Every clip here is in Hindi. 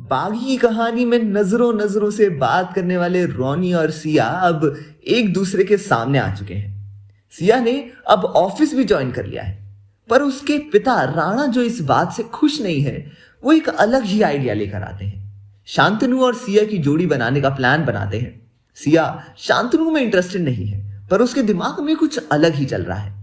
बागी की कहानी में नजरों नजरों से बात करने वाले रॉनी और सिया अब एक दूसरे के सामने आ चुके हैं। सिया ने अब ऑफिस भी ज्वाइन कर लिया है, पर उसके पिता राणा जो इस बात से खुश नहीं है, वो एक अलग ही आइडिया लेकर आते हैं। शांतनु और सिया की जोड़ी बनाने का प्लान बनाते हैं। सिया शांतनु में इंटरेस्टेड नहीं है, पर उसके दिमाग में कुछ अलग ही चल रहा है।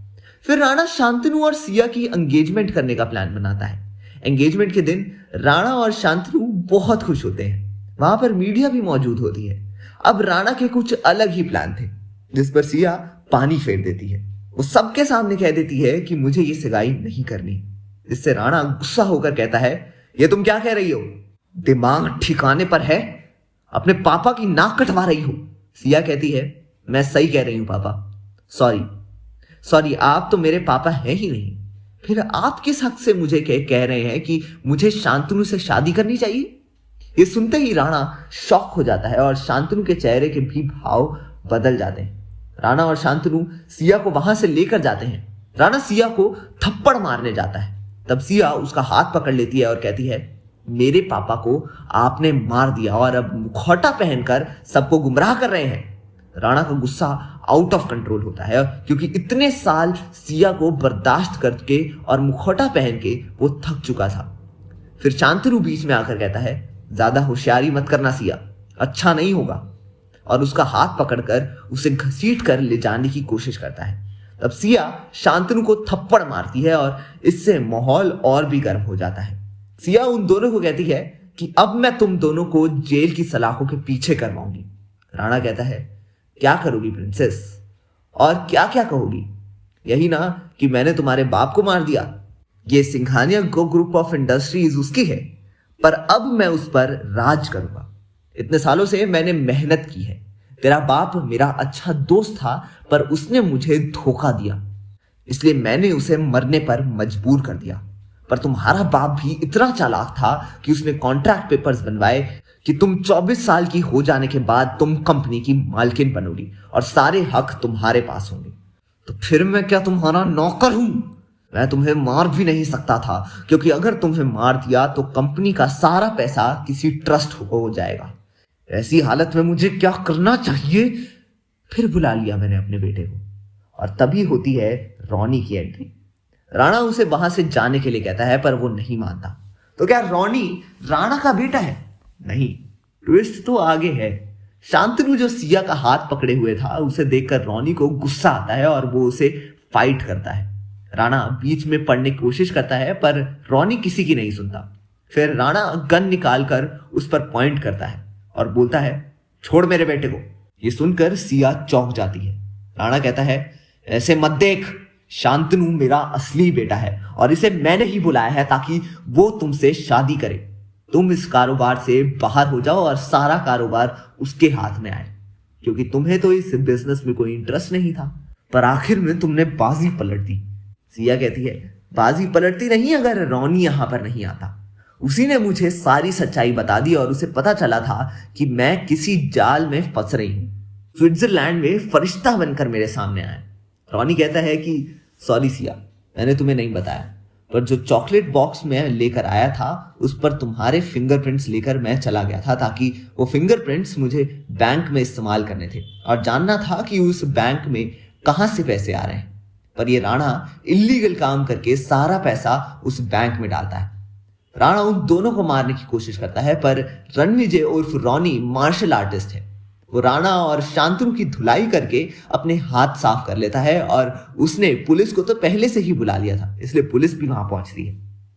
फिर राणा शांतनु और सिया की एंगेजमेंट करने का प्लान बनाता है। एंगेजमेंट के दिन राणा और शांतनु बहुत खुश होते हैं। वहां पर मीडिया भी मौजूद होती है। अब राणा के कुछ अलग ही प्लान थे, जिस पर सिया पानी फेर देती है। वो सबके सामने कह देती है कि मुझे ये सगाई नहीं करनी, जिससे राणा गुस्सा होकर कहता है, ये तुम क्या कह रही हो? दिमाग ठिकाने पर है? अपने पापा की नाक कटवा रही हो? सिया कहती है, मैं सही कह रही हूं पापा, सॉरी, आप तो मेरे पापा हैं ही नहीं। फिर आप किस हक से मुझे कह रहे हैं कि मुझे शांतनु से शादी करनी चाहिए? ये सुनते ही राणा शॉक हो जाता है और शांतनु के चेहरे के भी भाव बदल जाते हैं। राणा और शांतनु सिया को वहां से लेकर जाते हैं। राणा सिया को थप्पड़ मारने जाता है। तब सिया उसका हाथ पकड़ लेती है और कहती है, मेरे पापा को आपने मार दिया और अब मुखौटा पहनकर सबको गुमराह कर रहे हैं। राणा का गुस्सा आउट ऑफ कंट्रोल होता है, क्योंकि इतने साल सिया को बर्दाश्त करके और मुखौटा पहन के वो थक चुका था। फिर शांतनु बीच में आकर कहता है, ज्यादा होशियारी मत करना सिया, अच्छा नहीं होगा, और उसका हाथ पकड़कर उसे घसीट कर ले जाने की कोशिश करता है। तब सिया शांतनु को थप्पड़ मारती है और इससे माहौल और भी गर्म हो जाता है। सिया उन दोनों को कहती है कि अब मैं तुम दोनों को जेल की सलाखों के पीछे करवाऊंगी। राणा कहता है, क्या करोगी प्रिंसेस, और क्या क्या कहोगी? यही ना कि मैंने तुम्हारे बाप को मार दिया। ये सिंघानिया ग्रुप ऑफ इंडस्ट्रीज उसकी है, पर अब मैं उस पर राज करूंगा। इतने सालों से मैंने मेहनत की है। तेरा बाप मेरा अच्छा दोस्त था, पर उसने मुझे धोखा दिया, इसलिए मैंने उसे मरने पर मजबूर कर दिया। पर तुम्हारा बाप भी इतना चालाक था कि उसने कॉन्ट्रैक्ट पेपर्स बनवाए कि तुम 24 साल की हो जाने के बाद तुम कंपनी की मालकिन बनोगी और सारे हक तुम्हारे पास होंगे। तो फिर मैं क्या तुम्हारा नौकर हूं? मैं तुम्हें मार भी नहीं सकता था, क्योंकि अगर तुम्हें मार दिया तो कंपनी का सारा पैसा किसी ट्रस्ट हो जाएगा। ऐसी हालत में मुझे क्या करना चाहिए? फिर बुला लिया मैंने अपने बेटे को, और तभी होती है रॉनी की एंट्री। राणा उसे वहां से जाने के लिए कहता है, पर वो नहीं मानता। तो क्या रॉनी राणा का बेटा है? नहीं, ट्विस्ट तो आगे है। शांतनु जो सिया का हाथ पकड़े हुए था, उसे देखकर रॉनी को गुस्सा आता है और वो उसे फाइट करता है। राणा बीच में पड़ने की कोशिश करता है, पर रॉनी किसी की नहीं सुनता। फिर राणा गन निकालकर उस पर पॉइंट करता है और बोलता है, छोड़ मेरे बेटे को। ये सुनकर सिया चौंक जाती है। राणा कहता है, ऐसे मत देख, शांतनु मेरा असली बेटा है और इसे मैंने ही बुलाया है ताकि वो तुमसे शादी करे। तुम इस कारोबार से बाहर हो जाओ और सारा कारोबार उसके हाथ में आए, क्योंकि तुम्हें तो इस बिजनेस में कोई इंटरेस्ट नहीं था, पर आखिर में तुमने बाजी पलट दी। सिया कहती है, बाजी पलटती नहीं अगर रॉनी यहां पर नहीं आता। उसी ने मुझे सारी सच्चाई बता दी और उसे पता चला था कि मैं किसी जाल में फंस रही हूं। स्विट्जरलैंड में फरिश्ता बनकर मेरे सामने आया। रॉनी कहता है कि सॉरी सिया, मैंने तुम्हें नहीं बताया, पर जो चॉकलेट बॉक्स में लेकर आया था उस पर तुम्हारे फिंगरप्रिंट्स लेकर मैं चला गया था, ताकि वो फिंगरप्रिंट्स मुझे बैंक में इस्तेमाल करने थे और जानना था कि उस बैंक में कहां से पैसे आ रहे हैं। पर ये राणा इलीगल काम करके सारा पैसा उस बैंक में डालता है। राणा उन दोनों को मारने की कोशिश करता है, पर रणविजय उर्फ रॉनी मार्शल आर्टिस्ट है। वो राणा और शांतनु की धुलाई करके अपने हाथ साफ कर लेता है और उसने पुलिस को तो पहले से ही बुला लिया था, इसलिए पुलिस भी वहां पहुंचती है।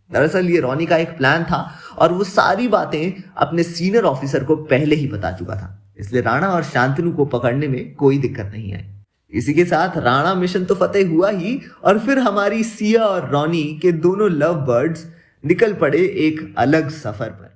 दरअसल ये रॉनी का एक प्लान था और वो सारी बातें अपने सीनियर ऑफिसर को पहले ही बता चुका था, इसलिए राणा और शांतनु को पकड़ने में कोई दिक्कत नहीं आई। इसी के साथ राणा मिशन तो फतेह हुआ ही, और फिर हमारी सिया और रॉनी के दोनों लव बर्ड्स निकल पड़े एक अलग सफर पर।